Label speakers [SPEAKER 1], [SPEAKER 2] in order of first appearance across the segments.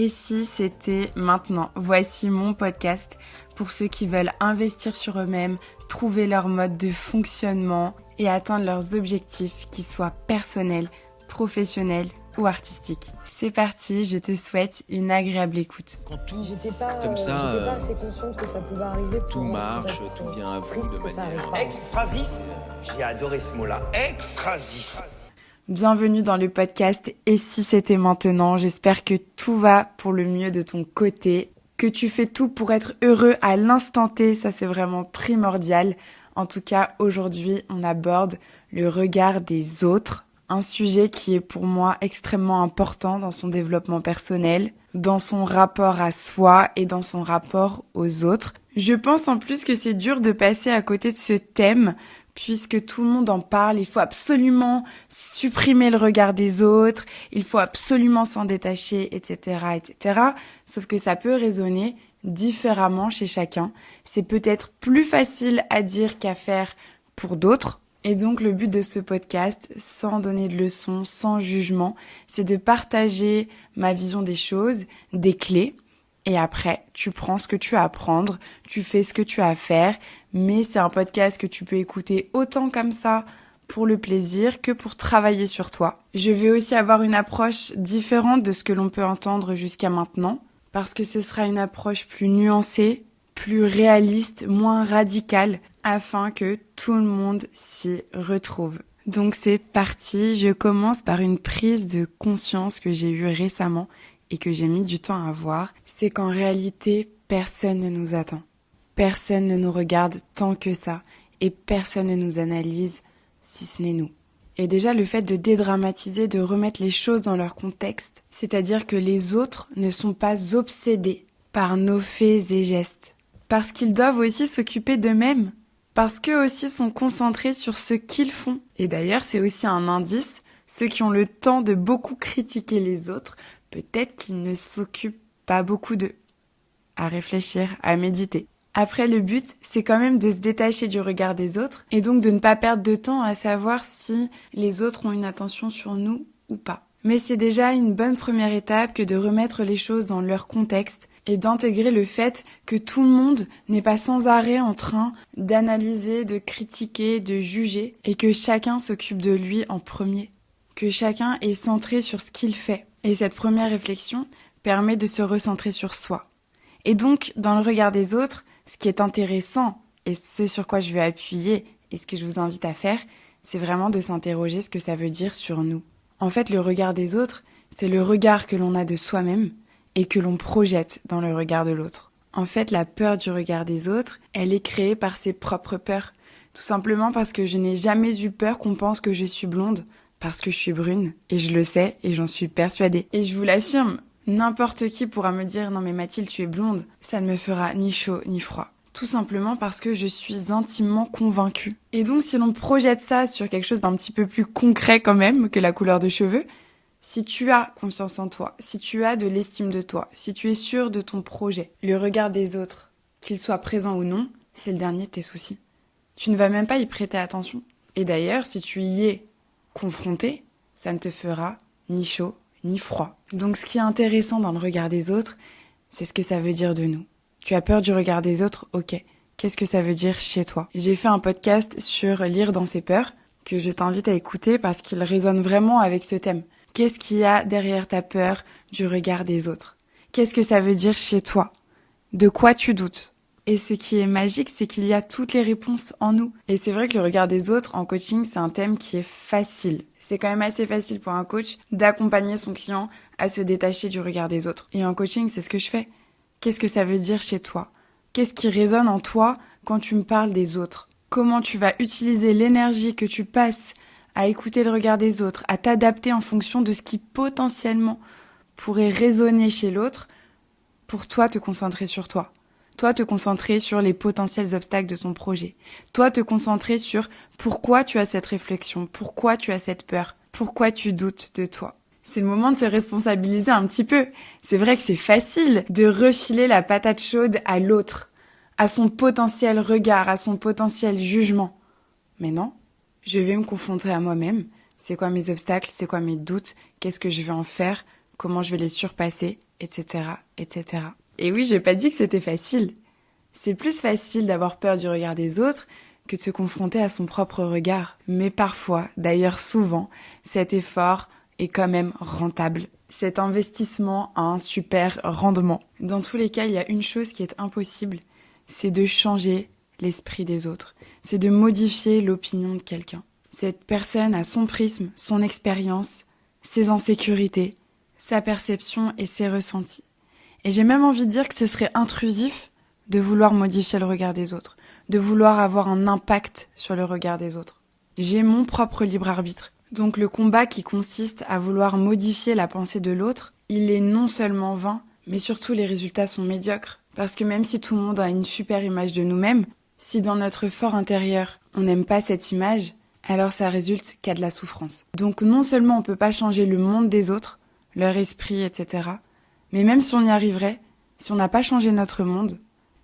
[SPEAKER 1] Et si c'était maintenant? Voici mon podcast pour ceux qui veulent investir sur eux-mêmes, trouver leur mode de fonctionnement et atteindre leurs objectifs, qu'ils soient personnels, professionnels ou artistiques. C'est parti, je te souhaite une agréable écoute.
[SPEAKER 2] Quand tout
[SPEAKER 3] J'étais pas assez consciente que ça pouvait arriver pour
[SPEAKER 2] tout marche, tout vient à bout
[SPEAKER 3] triste
[SPEAKER 2] de
[SPEAKER 3] que ça
[SPEAKER 2] manière...
[SPEAKER 3] arrive pas.
[SPEAKER 4] Extrasis, j'ai adoré ce mot-là, extrasis.
[SPEAKER 1] Bienvenue dans le podcast Et si c'était maintenant? J'espère que tout va pour le mieux de ton côté, que tu fais tout pour être heureux à l'instant T, ça c'est vraiment primordial. En tout cas, aujourd'hui, on aborde le regard des autres, un sujet qui est pour moi extrêmement important dans son développement personnel, dans son rapport à soi et dans son rapport aux autres. Je pense en plus que c'est dur de passer à côté de ce thème, puisque tout le monde en parle, il faut absolument supprimer le regard des autres, il faut absolument s'en détacher, etc., etc. Sauf que ça peut résonner différemment chez chacun. C'est peut-être plus facile à dire qu'à faire pour d'autres. Et donc le but de ce podcast, sans donner de leçons, sans jugement, c'est de partager ma vision des choses, des clés. Et après, tu prends ce que tu as à prendre, tu fais ce que tu as à faire, mais c'est un podcast que tu peux écouter autant comme ça pour le plaisir que pour travailler sur toi. Je vais aussi avoir une approche différente de ce que l'on peut entendre jusqu'à maintenant, parce que ce sera une approche plus nuancée, plus réaliste, moins radicale, afin que tout le monde s'y retrouve. Donc c'est parti, je commence par une prise de conscience que j'ai eue récemment et que j'ai mis du temps à voir, c'est qu'en réalité, personne ne nous attend. Personne ne nous regarde tant que ça, et personne ne nous analyse si ce n'est nous. Et déjà, le fait de dédramatiser, de remettre les choses dans leur contexte, c'est-à-dire que les autres ne sont pas obsédés par nos faits et gestes, parce qu'ils doivent aussi s'occuper d'eux-mêmes, parce qu'eux aussi sont concentrés sur ce qu'ils font. Et d'ailleurs, c'est aussi un indice, ceux qui ont le temps de beaucoup critiquer les autres, peut-être qu'ils ne s'occupent pas beaucoup d'eux. À réfléchir, à méditer. Après, le but, c'est quand même de se détacher du regard des autres et donc de ne pas perdre de temps à savoir si les autres ont une attention sur nous ou pas. Mais c'est déjà une bonne première étape que de remettre les choses dans leur contexte et d'intégrer le fait que tout le monde n'est pas sans arrêt en train d'analyser, de critiquer, de juger et que chacun s'occupe de lui en premier. Que chacun est centré sur ce qu'il fait. Et cette première réflexion permet de se recentrer sur soi. Et donc, dans le regard des autres, ce qui est intéressant, et ce sur quoi je veux appuyer, et ce que je vous invite à faire, c'est vraiment de s'interroger ce que ça veut dire sur nous. En fait, le regard des autres, c'est le regard que l'on a de soi-même et que l'on projette dans le regard de l'autre. En fait, la peur du regard des autres, elle est créée par ses propres peurs. Tout simplement parce que je n'ai jamais eu peur qu'on pense que je suis blonde, parce que je suis brune, et je le sais, et j'en suis persuadée. Et je vous l'affirme, n'importe qui pourra me dire « Non mais Mathilde, tu es blonde », ça ne me fera ni chaud ni froid. Tout simplement parce que je suis intimement convaincue. Et donc si l'on projette ça sur quelque chose d'un petit peu plus concret quand même que la couleur de cheveux, si tu as confiance en toi, si tu as de l'estime de toi, si tu es sûr de ton projet, le regard des autres, qu'il soit présent ou non, c'est le dernier de tes soucis. Tu ne vas même pas y prêter attention. Et d'ailleurs, si tu y es confronté, ça ne te fera ni chaud ni froid. Donc ce qui est intéressant dans le regard des autres, c'est ce que ça veut dire de nous. Tu as peur du regard des autres? Ok. Qu'est-ce que ça veut dire chez toi? J'ai fait un podcast sur lire dans ses peurs, que je t'invite à écouter parce qu'il résonne vraiment avec ce thème. Qu'est-ce qu'il y a derrière ta peur du regard des autres? Qu'est-ce que ça veut dire chez toi? De quoi tu doutes? Et ce qui est magique, c'est qu'il y a toutes les réponses en nous. Et c'est vrai que le regard des autres en coaching, c'est un thème qui est facile. C'est quand même assez facile pour un coach d'accompagner son client à se détacher du regard des autres. Et en coaching, c'est ce que je fais. Qu'est-ce que ça veut dire chez toi? Qu'est-ce qui résonne en toi quand tu me parles des autres? Comment tu vas utiliser l'énergie que tu passes à écouter le regard des autres, à t'adapter en fonction de ce qui potentiellement pourrait résonner chez l'autre pour toi te concentrer sur toi? Toi, te concentrer sur les potentiels obstacles de ton projet. Toi, te concentrer sur pourquoi tu as cette réflexion, pourquoi tu as cette peur, pourquoi tu doutes de toi. C'est le moment de se responsabiliser un petit peu. C'est vrai que c'est facile de refiler la patate chaude à l'autre, à son potentiel regard, à son potentiel jugement. Mais non, je vais me confronter à moi-même. C'est quoi mes obstacles? C'est quoi mes doutes? Qu'est-ce que je vais en faire? Comment je vais les surpasser? etc., etc. Et oui, j'ai pas dit que c'était facile. C'est plus facile d'avoir peur du regard des autres que de se confronter à son propre regard. Mais parfois, d'ailleurs souvent, cet effort est quand même rentable. Cet investissement a un super rendement. Dans tous les cas, il y a une chose qui est impossible, c'est de changer l'esprit des autres. C'est de modifier l'opinion de quelqu'un. Cette personne a son prisme, son expérience, ses insécurités, sa perception et ses ressentis. Et j'ai même envie de dire que ce serait intrusif de vouloir modifier le regard des autres, de vouloir avoir un impact sur le regard des autres. J'ai mon propre libre arbitre. Donc le combat qui consiste à vouloir modifier la pensée de l'autre, il est non seulement vain, mais surtout les résultats sont médiocres. Parce que même si tout le monde a une super image de nous-mêmes, si dans notre fort intérieur, on n'aime pas cette image, alors ça résulte qu'à de la souffrance. Donc non seulement on peut pas changer le monde des autres, leur esprit, etc., mais même si on y arriverait, si on n'a pas changé notre monde,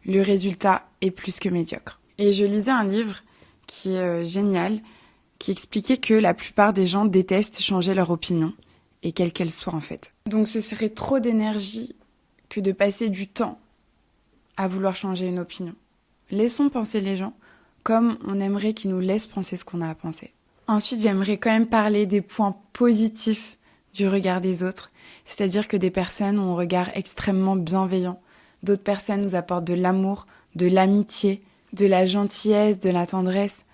[SPEAKER 1] le résultat est plus que médiocre. Et je lisais un livre qui est génial, qui expliquait que la plupart des gens détestent changer leur opinion, et quelle qu'elle soit en fait. Donc ce serait trop d'énergie que de passer du temps à vouloir changer une opinion. Laissons penser les gens comme on aimerait qu'ils nous laissent penser ce qu'on a à penser. Ensuite, j'aimerais quand même parler des points positifs du regard des autres, c'est-à-dire que des personnes ont un regard extrêmement bienveillant, d'autres personnes nous apportent de l'amour, de l'amitié, de la gentillesse, de la tendresse,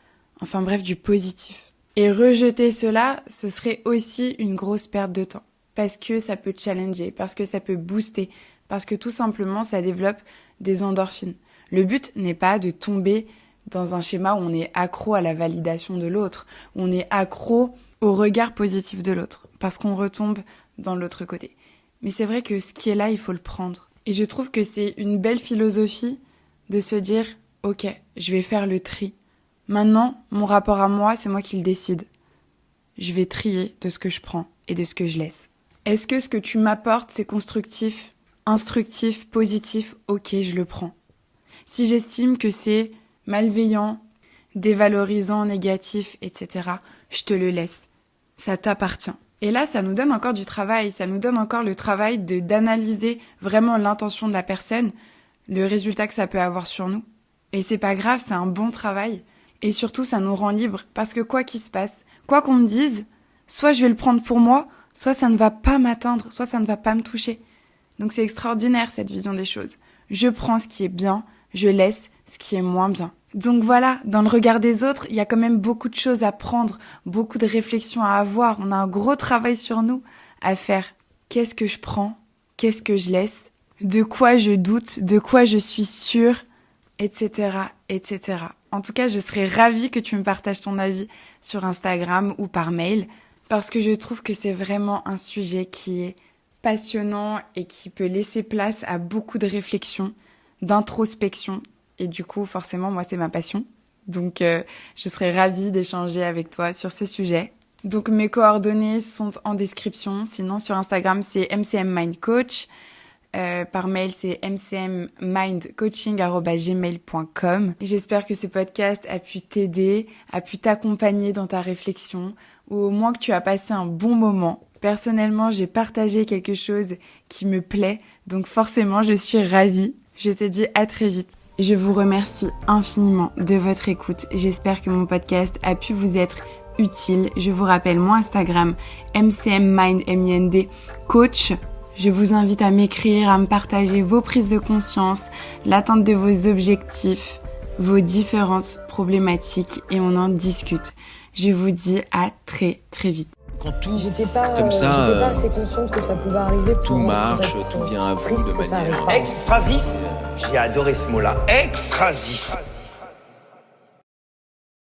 [SPEAKER 1] enfin bref, du positif. Et rejeter cela, ce serait aussi une grosse perte de temps, parce que ça peut challenger, parce que ça peut booster, parce que tout simplement ça développe des endorphines. Le but n'est pas de tomber dans un schéma où on est accro à la validation de l'autre, où on est accro au regard positif de l'autre, parce qu'on retombe dans l'autre côté. Mais c'est vrai que ce qui est là, il faut le prendre. Et je trouve que c'est une belle philosophie de se dire « Ok, je vais faire le tri. Maintenant, mon rapport à moi, c'est moi qui le décide. Je vais trier de ce que je prends et de ce que je laisse. Est-ce que ce que tu m'apportes, c'est constructif, instructif, positif? Ok, je le prends. Si j'estime que c'est malveillant, dévalorisant, négatif, etc., je te le laisse. Ça t'appartient. » Et là, ça nous donne encore du travail, ça nous donne encore le travail d'analyser vraiment l'intention de la personne, le résultat que ça peut avoir sur nous. Et c'est pas grave, c'est un bon travail. Et surtout, ça nous rend libres, parce que quoi qu'il se passe, quoi qu'on me dise, soit je vais le prendre pour moi, soit ça ne va pas m'atteindre, soit ça ne va pas me toucher. Donc c'est extraordinaire cette vision des choses. Je prends ce qui est bien, je laisse ce qui est moins bien. Donc voilà, dans le regard des autres, il y a quand même beaucoup de choses à prendre, beaucoup de réflexions à avoir. On a un gros travail sur nous à faire. Qu'est-ce que je prends? Qu'est-ce que je laisse? De quoi je doute? De quoi je suis sûre? Etc., etc. En tout cas, je serais ravie que tu me partages ton avis sur Instagram ou par mail, parce que je trouve que c'est vraiment un sujet qui est passionnant et qui peut laisser place à beaucoup de réflexions, d'introspection. Et du coup, forcément, moi, c'est ma passion. Donc, je serais ravie d'échanger avec toi sur ce sujet. Donc, mes coordonnées sont en description. Sinon, sur Instagram, c'est MCM Mind Coach. Par mail, c'est mcmmindcoaching@gmail.com. J'espère que ce podcast a pu t'aider, a pu t'accompagner dans ta réflexion, ou au moins que tu as passé un bon moment. Personnellement, j'ai partagé quelque chose qui me plaît, donc forcément, je suis ravie. Je te dis à très vite. Je vous remercie infiniment de votre écoute. J'espère que mon podcast a pu vous être utile. Je vous rappelle mon Instagram, mcmmind coach. Je vous invite à m'écrire, à me partager vos prises de conscience, l'atteinte de vos objectifs, vos différentes problématiques et on en discute. Je vous dis à très très vite.
[SPEAKER 3] Quand tout j'étais pas assez consciente que ça pouvait arriver.
[SPEAKER 2] Tout marche, tout vient à vous de manière...
[SPEAKER 4] Extrasis, j'ai adoré ce mot-là, extrasis.